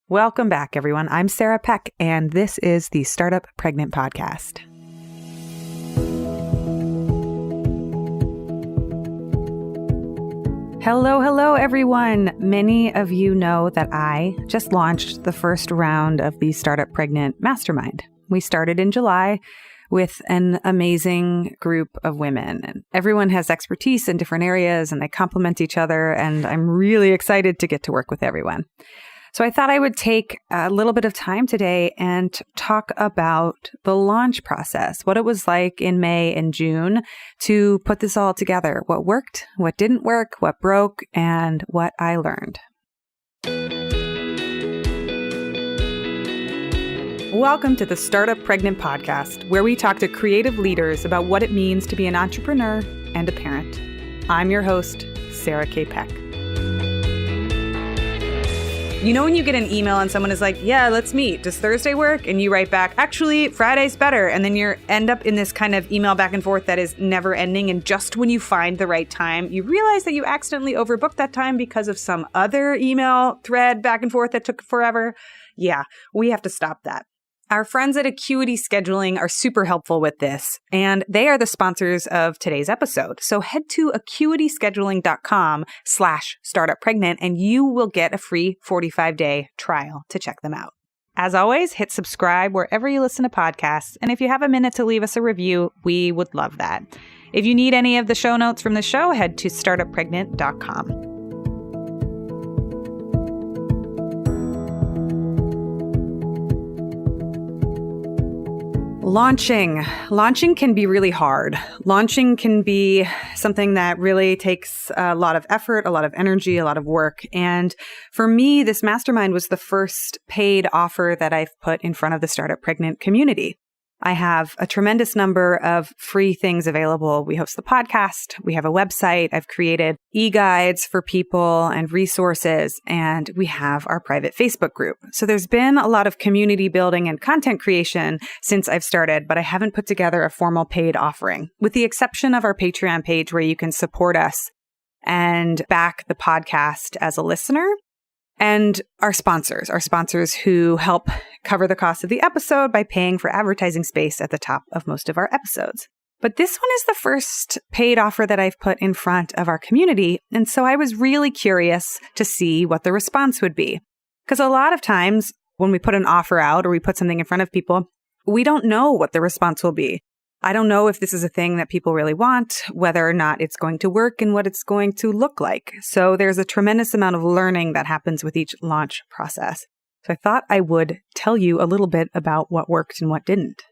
Welcome back, everyone. I'm Sarah Peck, and this is the Startup Pregnant Podcast. Hello, everyone. Many of you know that I just launched the first round of the Startup Pregnant Mastermind. We started in July with an amazing group of women, and everyone has expertise in different areas and they complement each other, and I'm really excited to get to work with everyone. So I thought I would take a little bit of time today and talk about the launch process, what it was like in May and June to put this all together, what worked, what didn't work, what broke, and what I learned. Welcome to the Startup Pregnant Podcast, where we talk to creative leaders about what it means to be an entrepreneur and a parent. I'm your host, Sarah K. Peck. You know when you get an email and someone is like, yeah, let's meet. Does Thursday work? And you write back, actually, Friday's better. And then you end up in this kind of email back and forth that is never ending. And just when you find the right time, you realize that you accidentally overbooked that time because of some other email thread back and forth that took forever. Yeah, we have to stop that. Our friends at Acuity Scheduling are super helpful with this, and they are the sponsors of today's episode. So head to acuityscheduling.com/startuppregnant and you will get a free 45-day trial to check them out. As always, hit subscribe wherever you listen to podcasts, and if you have a minute to leave us a review, we would love that. If you need any of the show notes from the show, head to startuppregnant.com. Launching can be really hard. Launching can be something that really takes a lot of effort, a lot of energy, a lot of work. And for me, this mastermind was the first paid offer that I've put in front of the Startup Pregnant community. I have a tremendous number of free things available. We host the podcast. We have a website. I've created e-guides for people and resources, and we have our private Facebook group. So there's been a lot of community building and content creation since I've started, but I haven't put together a formal paid offering, with the exception of our Patreon page where you can support us and back the podcast as a listener. And our sponsors who help cover the cost of the episode by paying for advertising space at the top of most of our episodes. But this one is the first paid offer that I've put in front of our community. And so I was really curious to see what the response would be. Because a lot of times when we put an offer out or we put something in front of people, we don't know what the response will be. I don't know if this is a thing that people really want, whether or not it's going to work, and what it's going to look like. So there's a tremendous amount of learning that happens with each launch process. So I thought I would tell you a little bit about what worked and what didn't.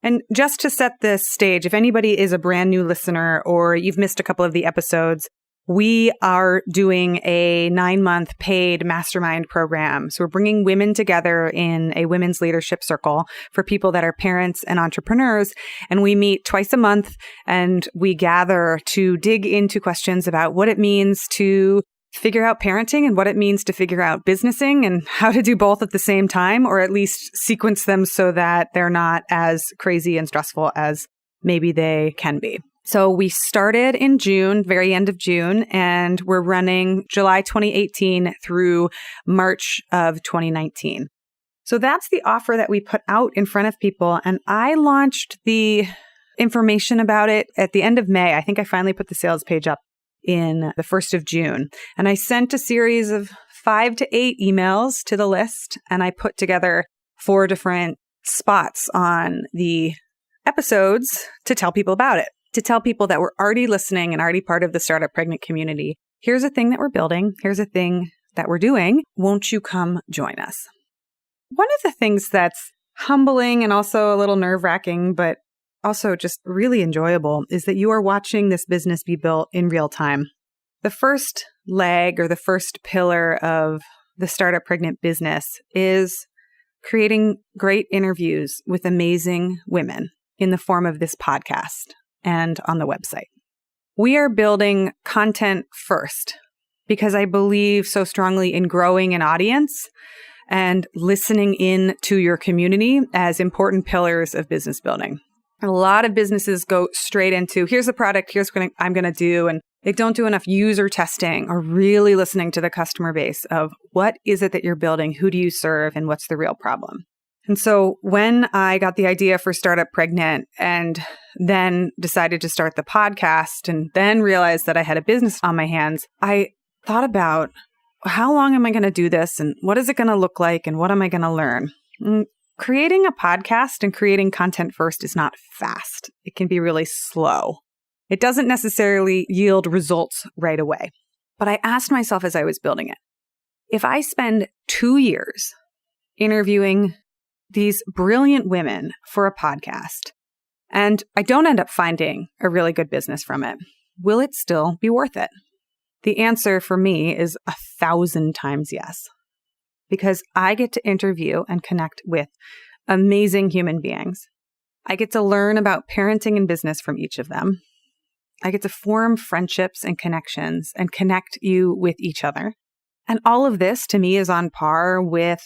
And just to set the stage, if anybody is a brand new listener or you've missed a couple of the episodes, we are doing a 9-month paid mastermind program. So we're bringing women together in a women's leadership circle for people that are parents and entrepreneurs. And we meet twice a month and we gather to dig into questions about what it means to figure out parenting and what it means to figure out businessing and how to do both at the same time, or at least sequence them so that they're not as crazy and stressful as maybe they can be. So we started in June, very end of June, and we're running July 2018 through March of 2019. So that's the offer that we put out in front of people. And I launched the information about it at the end of May. I think I finally put the sales page up in the 1st of June. And I sent a series of 5 to 8 emails to the list, and I put together 4 different spots on the episodes to tell people about it. To tell people that were already listening and already part of the Startup Pregnant community, here's a thing that we're building. Here's a thing that we're doing. Won't you come join us? One of the things that's humbling and also a little nerve-wracking, but also just really enjoyable, is that you are watching this business be built in real time. The first leg or the first pillar of the Startup Pregnant business is creating great interviews with amazing women in the form of this podcast and on the website. We are building content first because I believe so strongly in growing an audience and listening in to your community as important pillars of business building. A lot of businesses go straight into, here's the product, here's what I'm going to do, and They don't do enough user testing or really listening to the customer base of what is it that you're building, who do you serve, and what's the real problem. And so when I got the idea for Startup Pregnant and then decided to start the podcast and then realized that I had a business on my hands, I thought about how long am I going to do this and what is it going to look like and what am I going to learn? And creating a podcast and creating content first is not fast. It can be really slow. It doesn't necessarily yield results right away. But I asked myself as I was building it, if I spend 2 years interviewing these brilliant women for a podcast, and I don't end up finding a really good business from it, will it still be worth it? The answer for me is 1,000 times yes, because I get to interview and connect with amazing human beings. I get to learn about parenting and business from each of them. I get to form friendships and connections and connect you with each other. And all of this to me is on par with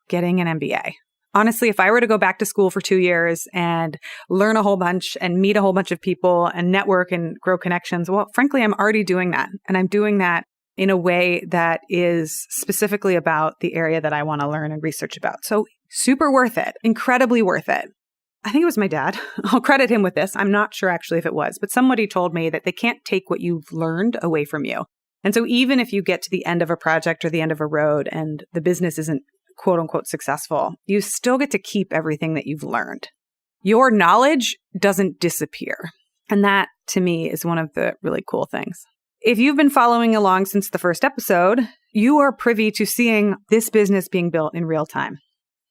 getting an MBA. Honestly, if I were to go back to school for 2 years and learn a whole bunch and meet a whole bunch of people and network and grow connections, well, frankly, I'm already doing that. And I'm doing that in a way that is specifically about the area that I want to learn and research about. So super worth it, incredibly worth it. I think it was my dad. I'll credit him with this. I'm not sure actually if it was, but somebody told me that they can't take what you've learned away from you. And so even if you get to the end of a project or the end of a road and the business isn't quote unquote successful, you still get to keep everything that you've learned. Your knowledge doesn't disappear. And that to me is one of the really cool things. If you've been following along since the first episode, you are privy to seeing this business being built in real time.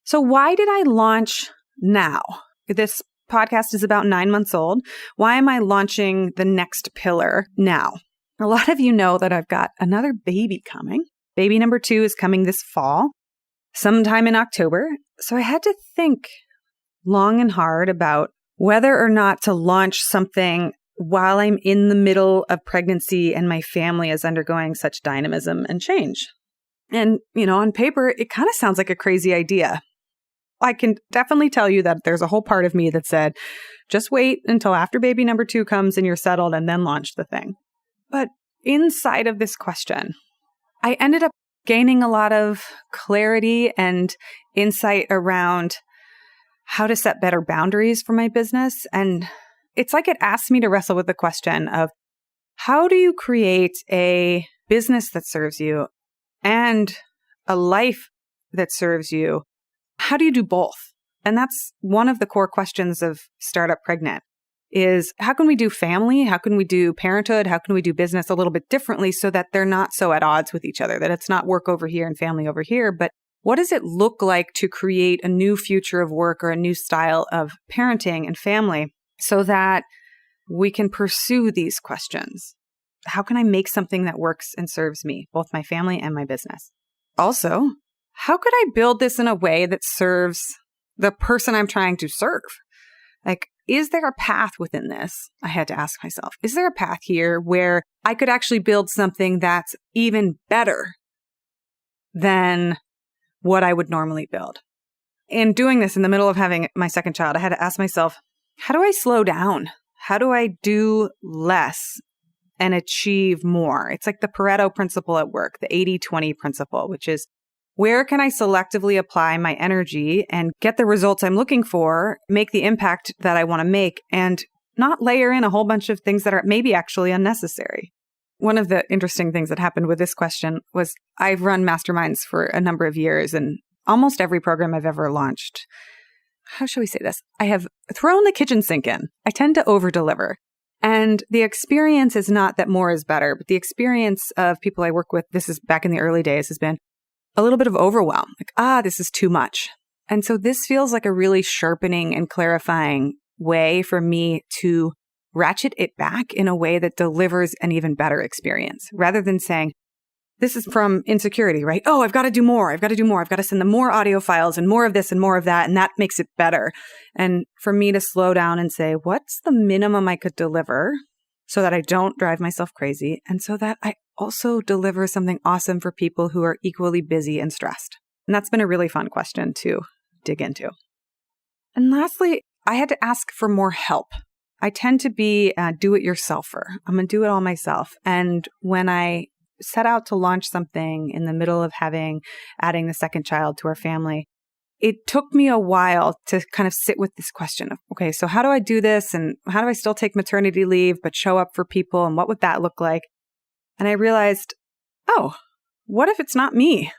So why did I launch now? This podcast is about 9 months old. Why am I launching the next pillar now? A lot of you know that I've got another baby coming. Baby number 2 is coming this fall, sometime in October. So I had to think long and hard about whether or not to launch something while I'm in the middle of pregnancy and my family is undergoing such dynamism and change. And, on paper, it kind of sounds like a crazy idea. I can definitely tell you that there's a whole part of me that said, just wait until after baby number 2 comes and you're settled and then launch the thing. But inside of this question, I ended up gaining a lot of clarity and insight around how to set better boundaries for my business. And it's like it asked me to wrestle with the question of how do you create a business that serves you and a life that serves you? How do you do both? And that's one of the core questions of Startup Pregnant is how can we do family? How can we do parenthood? How can we do business a little bit differently so that they're not so at odds with each other, that it's not work over here and family over here, but what does it look like to create a new future of work or a new style of parenting and family so that we can pursue these questions? How can I make something that works and serves me, both my family and my business? Also, how could I build this in a way that serves the person I'm trying to serve? Like, is there a path within this? I had to ask myself, is there a path here where I could actually build something that's even better than what I would normally build? In doing this in the middle of having my second child, I had to ask myself, how do I slow down? How do I do less and achieve more? It's like the Pareto principle at work, the 80-20 principle, which is where can I selectively apply my energy and get the results I'm looking for, make the impact that I want to make, and not layer in a whole bunch of things that are maybe actually unnecessary. One of the interesting things that happened with this question was I've run masterminds for a number of years, and almost every program I've ever launched, how shall we say this? I have thrown the kitchen sink in. I tend to over-deliver. And the experience is not that more is better, but the experience of people I work with, this is back in the early days, has been a little bit of overwhelm. Like, this is too much. And so this feels like a really sharpening and clarifying way for me to ratchet it back in a way that delivers an even better experience, rather than saying, this is from insecurity, right? Oh, I've got to do more. I've got to do more. I've got to send them more audio files and more of this and more of that. And that makes it better. And for me to slow down and say, what's the minimum I could deliver so that I don't drive myself crazy and so that I also deliver something awesome for people who are equally busy and stressed? And that's been a really fun question to dig into. And lastly, I had to ask for more help. I tend to be a do-it-yourselfer. I'm going to do it all myself. And when I set out to launch something in the middle of adding the second child to our family, it took me a while to kind of sit with this question of, okay, so how do I do this? And how do I still take maternity leave, but show up for people? And what would that look like? And I realized, oh, what if it's not me?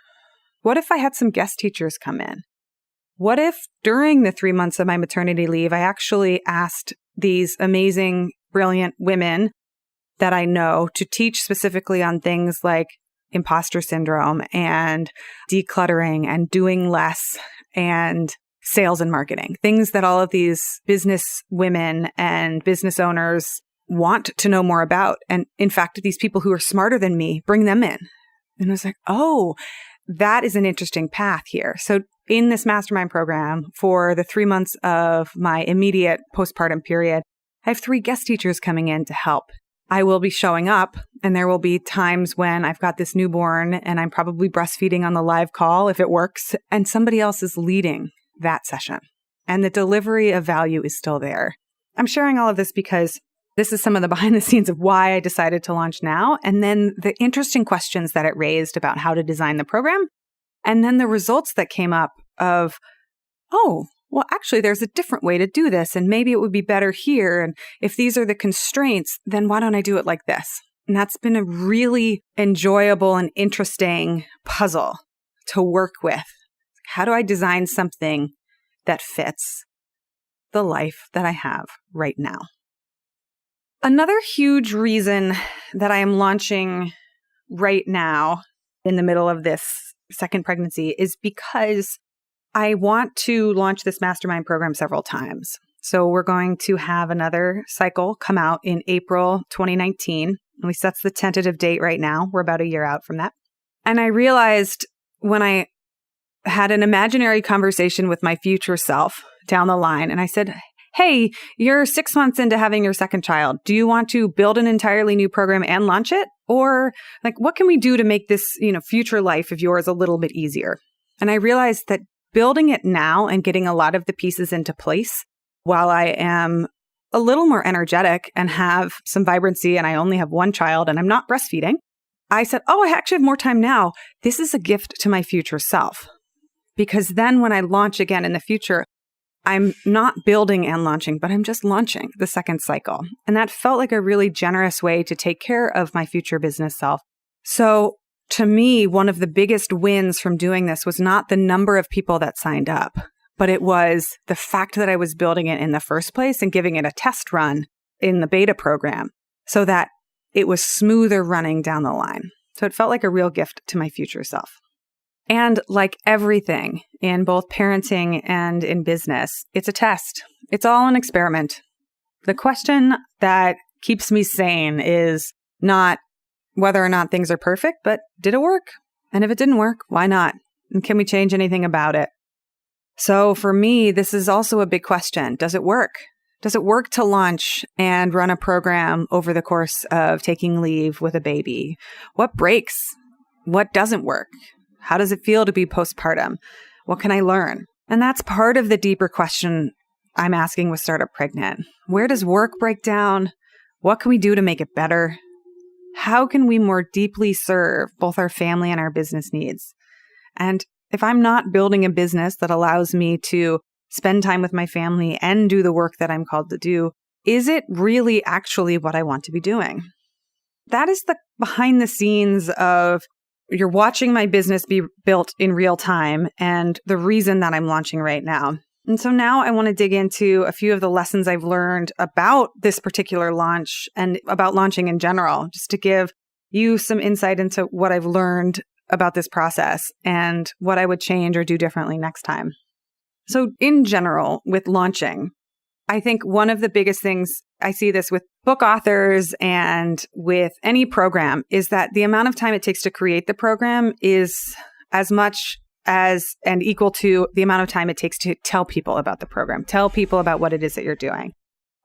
What if I had some guest teachers come in? What if during the 3 months of my maternity leave, I actually asked these amazing, brilliant women that I know to teach specifically on things like imposter syndrome and decluttering and doing less and sales and marketing, things that all of these business women and business owners want to know more about. And in fact, these people who are smarter than me, bring them in. And I was like, oh, that is an interesting path here. So in this mastermind program for the 3 months of my immediate postpartum period, I have 3 guest teachers coming in to help. I will be showing up, and there will be times when I've got this newborn and I'm probably breastfeeding on the live call if it works, and somebody else is leading that session. And the delivery of value is still there. I'm sharing all of this because this is some of the behind the scenes of why I decided to launch now, and then the interesting questions that it raised about how to design the program, and then the results that came up of, oh, well, actually, there's a different way to do this, and maybe it would be better here. And if these are the constraints, then why don't I do it like this? And that's been a really enjoyable and interesting puzzle to work with. How do I design something that fits the life that I have right now? Another huge reason that I am launching right now in the middle of this second pregnancy is because I want to launch this mastermind program several times. So we're going to have another cycle come out in April 2019. At least that's the tentative date right now. We're about a year out from that. And I realized when I had an imaginary conversation with my future self down the line, and I said, hey, you're 6 months into having your second child. Do you want to build an entirely new program and launch it? Or what can we do to make this, future life of yours a little bit easier? And I realized that building it now and getting a lot of the pieces into place while I am a little more energetic and have some vibrancy and I only have one child and I'm not breastfeeding, I said, oh, I actually have more time now. This is a gift to my future self. Because then when I launch again in the future, I'm not building and launching, but I'm just launching the second cycle. And that felt like a really generous way to take care of my future business self. So to me, one of the biggest wins from doing this was not the number of people that signed up, but it was the fact that I was building it in the first place and giving it a test run in the beta program so that it was smoother running down the line. So it felt like a real gift to my future self. And like everything in both parenting and in business, it's a test. It's all an experiment. The question that keeps me sane is not whether or not things are perfect, but did it work? And if it didn't work, why not? And can we change anything about it? So for me, this is also a big question. Does it work? Does it work to launch and run a program over the course of taking leave with a baby? What breaks? What doesn't work? How does it feel to be postpartum? What can I learn? And that's part of the deeper question I'm asking with Startup Pregnant. Where does work break down? What can we do to make it better? How can we more deeply serve both our family and our business needs? And if I'm not building a business that allows me to spend time with my family and do the work that I'm called to do, is it really actually what I want to be doing? That is the behind the scenes of you're watching my business be built in real time and the reason that I'm launching right now. And so now I want to dig into a few of the lessons I've learned about this particular launch and about launching in general, just to give you some insight into what I've learned about this process and what I would change or do differently next time. So in general, with launching, I think one of the biggest things I see this with book authors and with any program is that the amount of time it takes to create the program is as much as and equal to the amount of time it takes to tell people about the program, tell people about what it is that you're doing.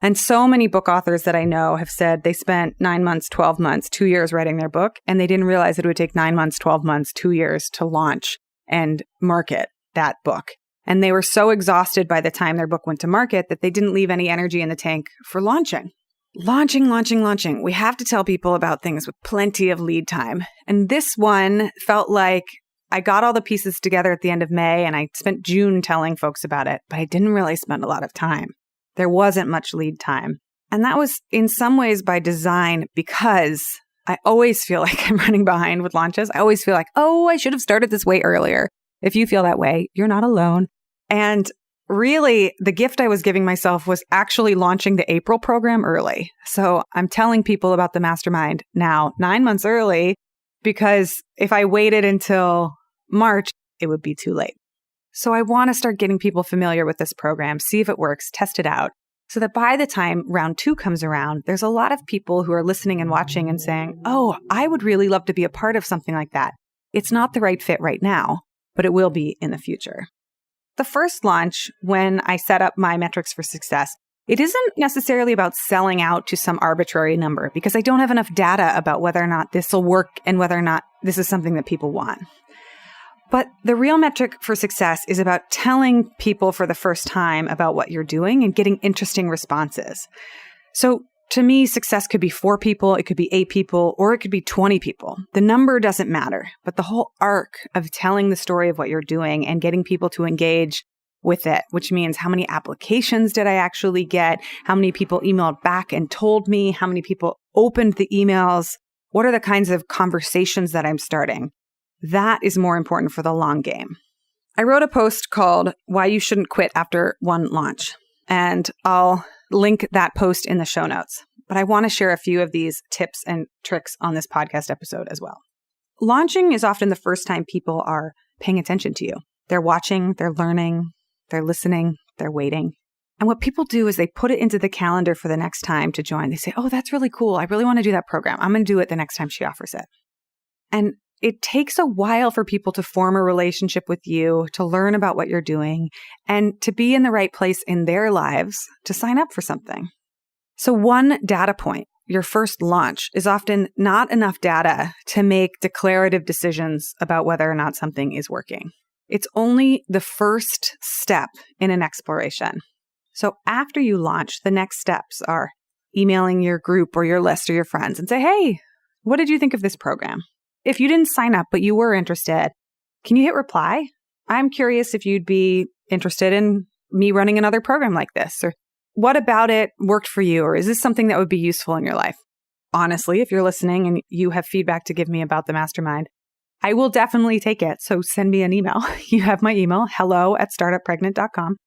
And so many book authors that I know have said they spent 9 months, 12 months, 2 years writing their book, and they didn't realize it would take 9 months, 12 months, 2 years to launch and market that book. And they were so exhausted by the time their book went to market that they didn't leave any energy in the tank for launching. Launching. We have to tell people about things with plenty of lead time. And this one felt like I got all the pieces together at the end of May and I spent June telling folks about it, but I didn't really spend a lot of time. There wasn't much lead time. And that was in some ways by design because I always feel like I'm running behind with launches. I always feel like, oh, I should have started this way earlier. If you feel that way, you're not alone. And really, the gift I was giving myself was actually launching the April program early. So I'm telling people about the Mastermind now 9 months early, because if I waited until March, it would be too late. So I want to start getting people familiar with this program, see if it works, test it out, so that by the time round 2 comes around, there's a lot of people who are listening and watching and saying, oh, I would really love to be a part of something like that. It's not the right fit right now, but it will be in the future. The first launch, when I set up my metrics for success, it isn't necessarily about selling out to some arbitrary number because I don't have enough data about whether or not this will work and whether or not this is something that people want. But the real metric for success is about telling people for the first time about what you're doing and getting interesting responses. So to me, success could be 4 people, it could be 8 people, or it could be 20 people. The number doesn't matter, but the whole arc of telling the story of what you're doing and getting people to engage with it, which means how many applications did I actually get? How many people emailed back and told me? How many people opened the emails? What are the kinds of conversations that I'm starting? That is more important for the long game. I wrote a post called Why You Shouldn't Quit After One Launch, and I'll link that post in the show notes. But I want to share a few of these tips and tricks on this podcast episode as well. Launching is often the first time people are paying attention to you. They're watching, they're learning, they're listening, they're waiting. And what people do is they put it into the calendar for the next time to join. They say, oh, that's really cool. I really want to do that program. I'm going to do it the next time she offers it. And it takes a while for people to form a relationship with you, to learn about what you're doing, and to be in the right place in their lives to sign up for something. So one data point, your first launch, is often not enough data to make declarative decisions about whether or not something is working. It's only the first step in an exploration. So after you launch, the next steps are emailing your group or your list or your friends and say, hey, what did you think of this program? If you didn't sign up, but you were interested, can you hit reply? I'm curious if you'd be interested in me running another program like this, or what about it worked for you? Or is this something that would be useful in your life? Honestly, if you're listening and you have feedback to give me about the Mastermind, I will definitely take it. So send me an email. You have my email, hello@startuppregnant.com.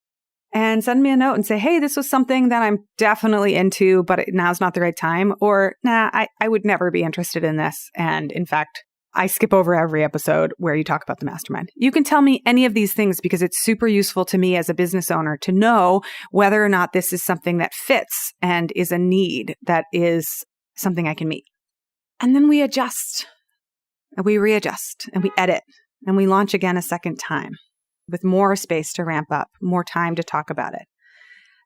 And send me a note and say, hey, this was something that I'm definitely into, but now's not the right time. Or, nah, I would never be interested in this. And in fact, I skip over every episode where you talk about the Mastermind. You can tell me any of these things because it's super useful to me as a business owner to know whether or not this is something that fits and is a need that is something I can meet. And then we adjust, and we readjust, and we edit, and we launch again a second time with more space to ramp up, more time to talk about it.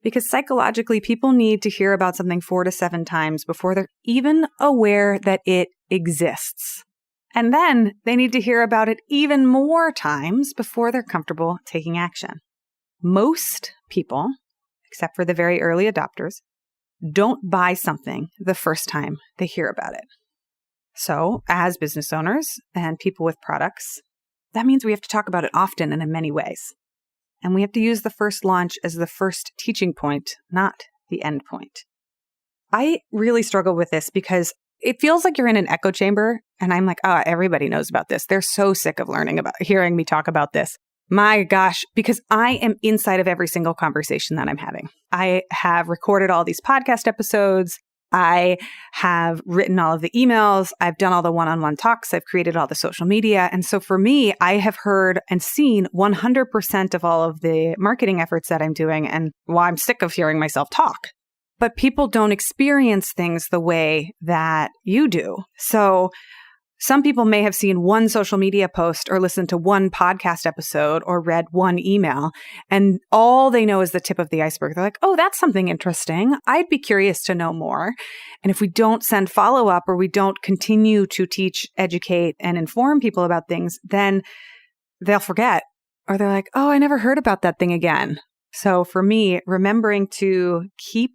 Because psychologically, people need to hear about something 4 to 7 times before they're even aware that it exists. And then they need to hear about it even more times before they're comfortable taking action. Most people, except for the very early adopters, don't buy something the first time they hear about it. So as business owners and people with products, that means we have to talk about it often and in many ways. And we have to use the first launch as the first teaching point, not the end point. I really struggle with this because it feels like you're in an echo chamber. And I'm like, oh, everybody knows about this. They're so sick of hearing me talk about this. My gosh, because I am inside of every single conversation that I'm having. I have recorded all these podcast episodes. I have written all of the emails. I've done all the one-on-one talks. I've created all the social media. And so for me, I have heard and seen 100% of all of the marketing efforts that I'm doing. And I'm sick of hearing myself talk. But people don't experience things the way that you do. So some people may have seen one social media post or listened to one podcast episode or read one email, and all they know is the tip of the iceberg. They're like, oh, that's something interesting. I'd be curious to know more. And if we don't send follow-up or we don't continue to teach, educate, and inform people about things, then they'll forget or they're like, oh, I never heard about that thing again. So for me, remembering to keep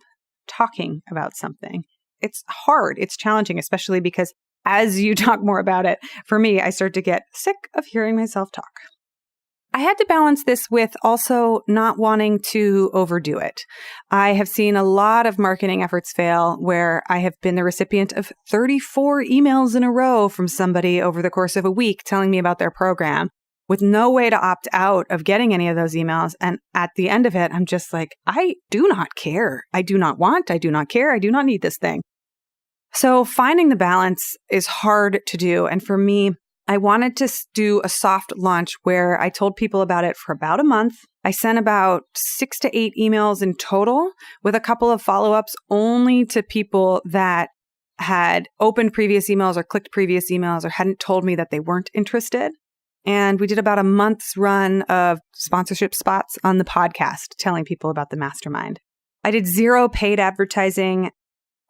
talking about something, it's hard, it's challenging, especially because as you talk more about it, for me, I start to get sick of hearing myself talk. I had to balance this with also not wanting to overdo it. I have seen a lot of marketing efforts fail where I have been the recipient of 34 emails in a row from somebody over the course of a week telling me about their program with no way to opt out of getting any of those emails. And at the end of it, I'm just like, I do not care. I do not want, I do not care. I do not need this thing. So finding the balance is hard to do. And for me, I wanted to do a soft launch where I told people about it for about a month. I sent about 6 to 8 emails in total with a couple of follow-ups only to people that had opened previous emails or clicked previous emails or hadn't told me that they weren't interested. And we did about a month's run of sponsorship spots on the podcast telling people about the mastermind. I did 0 paid advertising,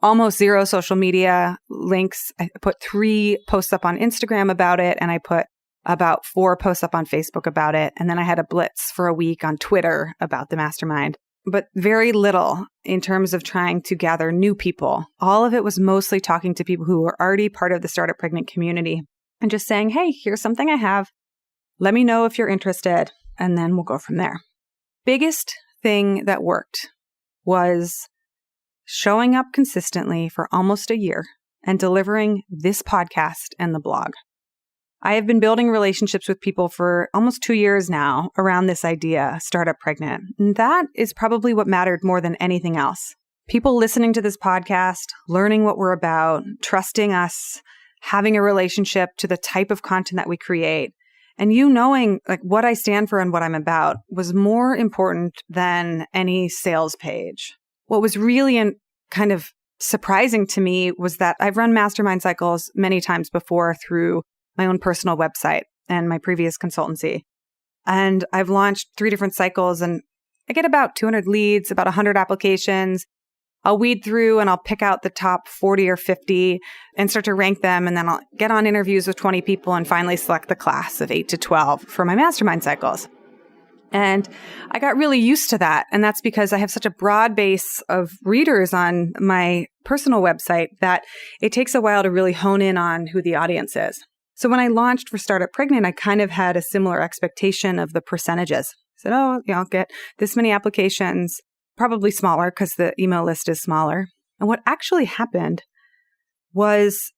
almost 0 social media links. I put 3 posts up on Instagram about it, and I put about 4 posts up on Facebook about it. And then I had a blitz for a week on Twitter about the mastermind, but very little in terms of trying to gather new people. All of it was mostly talking to people who were already part of the Startup Pregnant community and just saying, hey, here's something I have. Let me know if you're interested, and then we'll go from there. Biggest thing that worked was showing up consistently for almost a year and delivering this podcast and the blog. I have been building relationships with people for almost 2 years now around this idea, Startup Pregnant. And that is probably what mattered more than anything else. People listening to this podcast, learning what we're about, trusting us, having a relationship to the type of content that we create, and you knowing like what I stand for and what I'm about was more important than any sales page. What was really kind of surprising to me was that I've run mastermind cycles many times before through my own personal website and my previous consultancy. And I've launched 3 different cycles and I get about 200 leads, about 100 applications. I'll weed through and I'll pick out the top 40 or 50 and start to rank them. And then I'll get on interviews with 20 people and finally select the class of 8 to 12 for my mastermind cycles. And I got really used to that. And that's because I have such a broad base of readers on my personal website that it takes a while to really hone in on who the audience is. So when I launched for Startup Pregnant, I kind of had a similar expectation of the percentages. I said, I'll get this many applications, probably smaller because the email list is smaller. And what actually happened was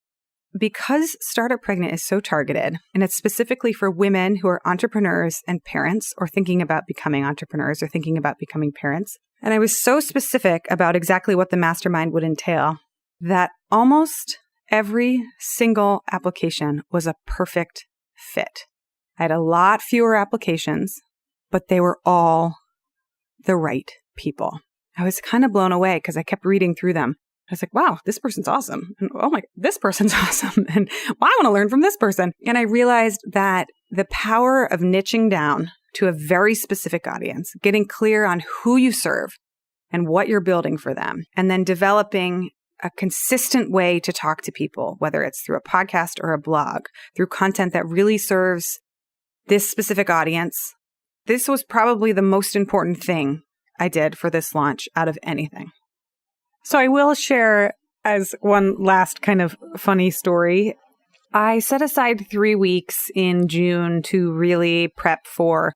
because Startup Pregnant is so targeted, and it's specifically for women who are entrepreneurs and parents or thinking about becoming entrepreneurs or thinking about becoming parents. And I was so specific about exactly what the mastermind would entail that almost every single application was a perfect fit. I had a lot fewer applications, but they were all the right people. I was kind of blown away because I kept reading through them. I was like, wow, this person's awesome. And oh my, this person's awesome. And well, I want to learn from this person. And I realized that the power of niching down to a very specific audience, getting clear on who you serve and what you're building for them, and then developing a consistent way to talk to people, whether it's through a podcast or a blog, through content that really serves this specific audience. This was probably the most important thing I did for this launch out of anything. So I will share as one last kind of funny story. I set aside 3 weeks in June to really prep for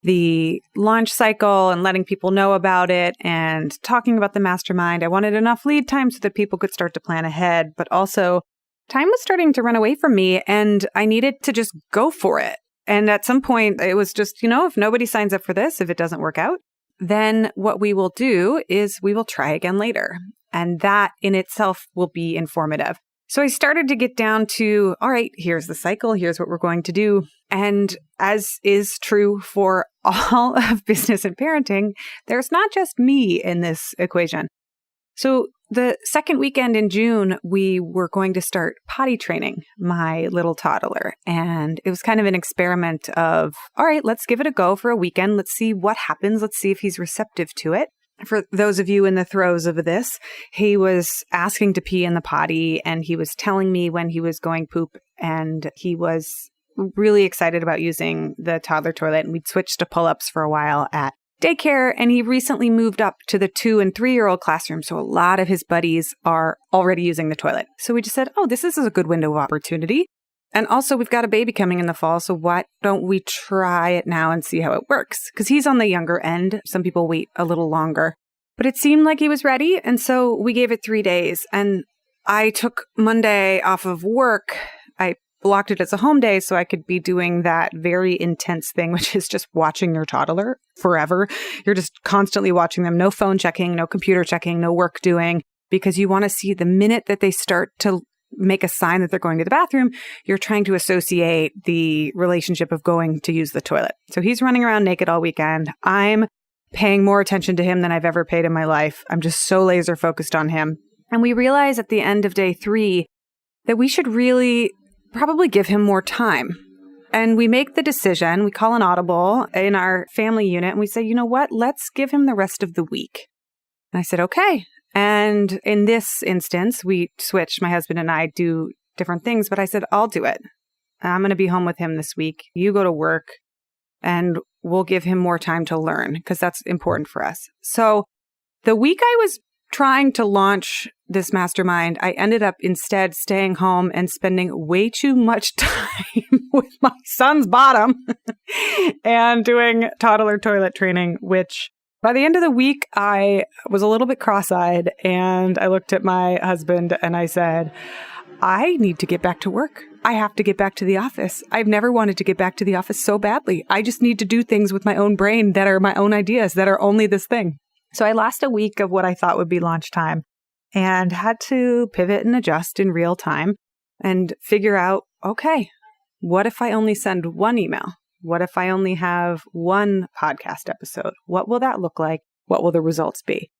the launch cycle and letting people know about it and talking about the mastermind. I wanted enough lead time so that people could start to plan ahead, but also time was starting to run away from me and I needed to just go for it. And at some point it was just, if nobody signs up for this, if it doesn't work out, then what we will do is we will try again later. And that in itself will be informative. So I started to get down to, all right, here's the cycle. Here's what we're going to do. And as is true for all of business and parenting, there's not just me in this equation. So the second weekend in June, we were going to start potty training my little toddler. And it was kind of an experiment of, all right, let's give it a go for a weekend. Let's see what happens. Let's see if he's receptive to it. For those of you in the throes of this, he was asking to pee in the potty and he was telling me when he was going poop and he was really excited about using the toddler toilet, and we'd switched to pull-ups for a while at daycare, and he recently moved up to the 2 and 3-year-old classroom. So a lot of his buddies are already using the toilet. So we just said, oh, this is a good window of opportunity. And also we've got a baby coming in the fall. So why don't we try it now and see how it works? Because he's on the younger end. Some people wait a little longer, but it seemed like he was ready. And so we gave it 3 days, and I took Monday off of work. I blocked it as a home day so I could be doing that very intense thing, which is just watching your toddler forever. You're just constantly watching them. No phone checking, no computer checking, no work doing, because you want to see the minute that they start to make a sign that they're going to the bathroom, you're trying to associate the relationship of going to use the toilet. So he's running around naked all weekend. I'm paying more attention to him than I've ever paid in my life. I'm just so laser focused on him. And we realized at the end of day 3 that we should really probably give him more time. And we make the decision, we call an audible in our family unit, and we say, you know what, let's give him the rest of the week. And I said, okay. And in this instance, we switched, my husband and I do different things, but I said, I'll do it. I'm going to be home with him this week. You go to work, and we'll give him more time to learn, because that's important for us. So the week I was trying to launch this mastermind, I ended up instead staying home and spending way too much time with my son's bottom and doing toddler toilet training, which by the end of the week, I was a little bit cross-eyed, and I looked at my husband and I said, I need to get back to work. I have to get back to the office. I've never wanted to get back to the office so badly. I just need to do things with my own brain that are my own ideas, that are only this thing. So I lost a week of what I thought would be launch time and had to pivot and adjust in real time and figure out, okay, what if I only send one email? What if I only have one podcast episode? What will that look like? What will the results be?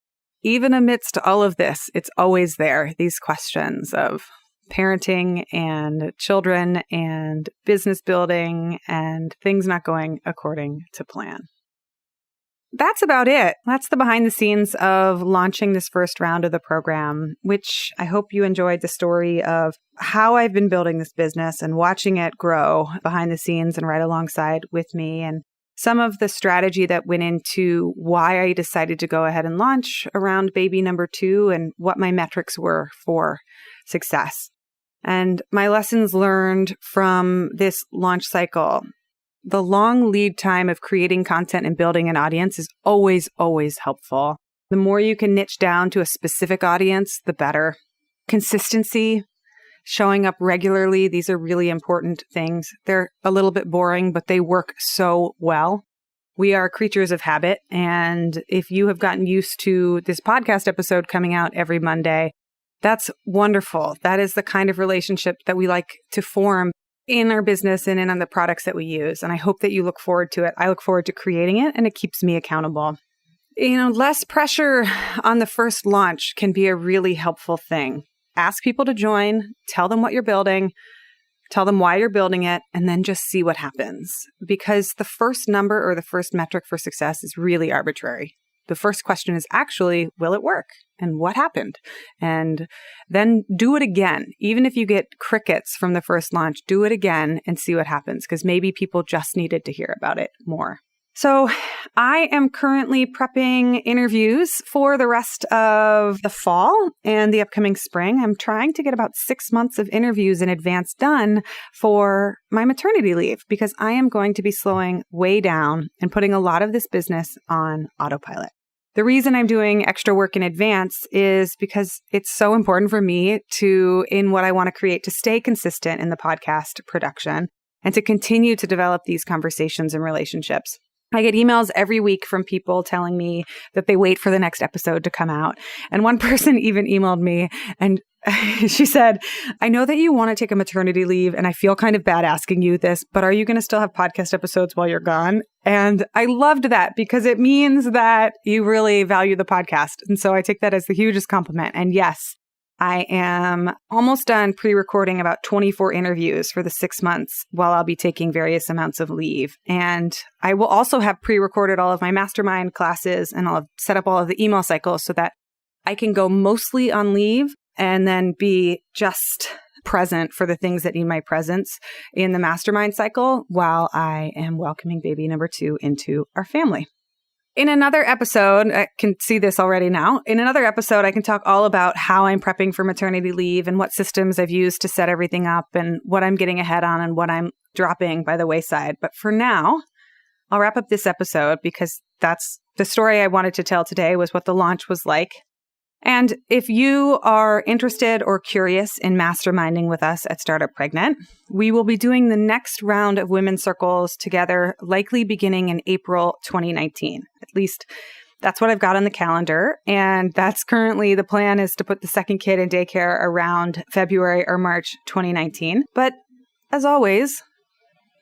Even amidst all of this, it's always there, these questions of parenting and children and business building and things not going according to plan. That's about it. That's the behind the scenes of launching this first round of the program, which I hope you enjoyed the story of how I've been building this business and watching it grow behind the scenes and right alongside with me, and some of the strategy that went into why I decided to go ahead and launch around baby number 2 and what my metrics were for success. And my lessons learned from this launch cycle. The long lead time of creating content and building an audience is always, always helpful. The more you can niche down to a specific audience, the better. Consistency, showing up regularly, these are really important things. They're a little bit boring, but they work so well. We are creatures of habit. And if you have gotten used to this podcast episode coming out every Monday, that's wonderful. That is the kind of relationship that we like to form in our business and in on the products that we use. And I hope that you look forward to it. I look forward to creating it, and it keeps me accountable. Less pressure on the first launch can be a really helpful thing. Ask people to join, tell them what you're building, tell them why you're building it, and then just see what happens. Because the first number or the first metric for success is really arbitrary. The first question is actually, will it work? And what happened? And then do it again. Even if you get crickets from the first launch, do it again and see what happens, because maybe people just needed to hear about it more. So I am currently prepping interviews for the rest of the fall and the upcoming spring. I'm trying to get about 6 months of interviews in advance done for my maternity leave, because I am going to be slowing way down and putting a lot of this business on autopilot. The reason I'm doing extra work in advance is because it's so important for me to, in what I want to create, to stay consistent in the podcast production and to continue to develop these conversations and relationships. I get emails every week from people telling me that they wait for the next episode to come out. And one person even emailed me and she said, I know that you want to take a maternity leave and I feel kind of bad asking you this, but are you going to still have podcast episodes while you're gone? And I loved that because it means that you really value the podcast. And so I take that as the hugest compliment. And yes, I am almost done pre-recording about 24 interviews for the 6 months while I'll be taking various amounts of leave. And I will also have pre-recorded all of my mastermind classes, and I'll set up all of the email cycles so that I can go mostly on leave and then be just present for the things that need my presence in the mastermind cycle while I am welcoming baby number 2 into our family. In another episode, I can see this already now. In another episode, I can talk all about how I'm prepping for maternity leave and what systems I've used to set everything up and what I'm getting ahead on and what I'm dropping by the wayside. But for now, I'll wrap up this episode because that's the story I wanted to tell today, was what the launch was like. And if you are interested or curious in masterminding with us at Startup Pregnant, we will be doing the next round of women's circles together, likely beginning in April 2019. At least that's what I've got on the calendar. And that's currently the plan, is to put the second kid in daycare around February or March 2019. But as always,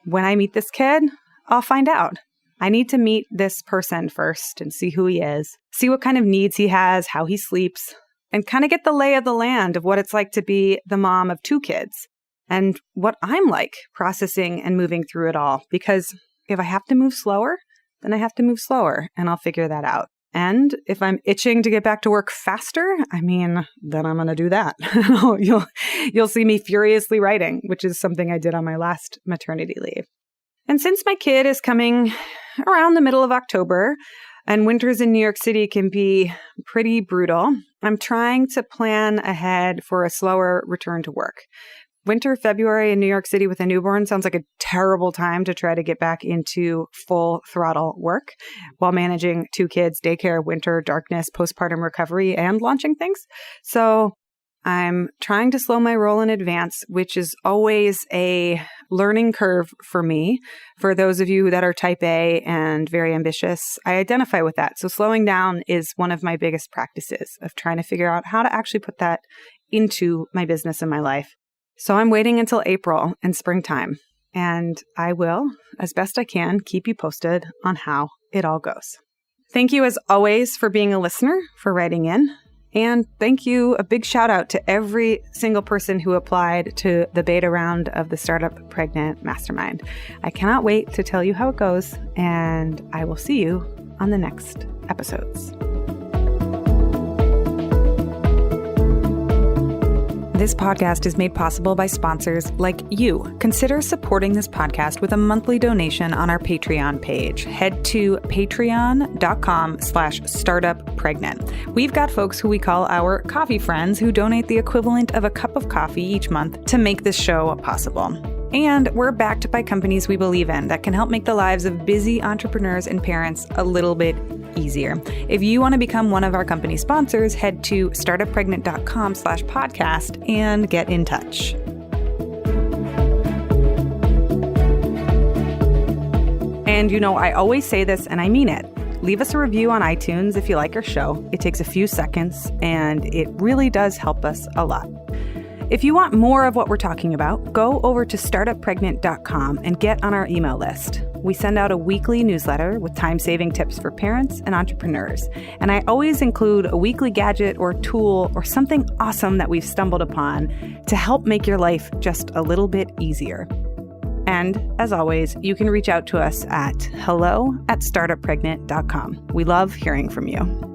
when I meet this kid, I'll find out. I need to meet this person first and see who he is, see what kind of needs he has, how he sleeps, and kind of get the lay of the land of what it's like to be the mom of 2 kids and what I'm like processing and moving through it all. Because if I have to move slower, then I have to move slower, and I'll figure that out. And if I'm itching to get back to work faster, then I'm going to do that. You'll see me furiously writing, which is something I did on my last maternity leave. And since my kid is coming around the middle of October and winters in New York City can be pretty brutal, I'm trying to plan ahead for a slower return to work. Winter, February in New York City with a newborn sounds like a terrible time to try to get back into full throttle work while managing 2 kids, daycare, winter, darkness, postpartum recovery, and launching things. So I'm trying to slow my roll in advance, which is always a learning curve for me. For those of you that are type A and very ambitious, I identify with that. So slowing down is one of my biggest practices of trying to figure out how to actually put that into my business and my life. So I'm waiting until April and springtime, and I will, as best I can, keep you posted on how it all goes. Thank you as always for being a listener, for writing in. And thank you, a big shout out to every single person who applied to the beta round of the Startup Pregnant Mastermind. I cannot wait to tell you how it goes, and I will see you on the next episodes. This podcast is made possible by sponsors like you. Consider supporting this podcast with a monthly donation on our Patreon page. Head to patreon.com/startuppregnant. We've got folks who we call our coffee friends who donate the equivalent of a cup of coffee each month to make this show possible. And we're backed by companies we believe in that can help make the lives of busy entrepreneurs and parents a little bit easier. If you want to become one of our company sponsors, head to startuppregnant.com/podcast and get in touch. And I always say this and I mean it. Leave us a review on iTunes if you like our show. It takes a few seconds and it really does help us a lot. If you want more of what we're talking about, go over to startuppregnant.com and get on our email list. We send out a weekly newsletter with time-saving tips for parents and entrepreneurs. And I always include a weekly gadget or tool or something awesome that we've stumbled upon to help make your life just a little bit easier. And as always, you can reach out to us at hello@startuppregnant.com. We love hearing from you.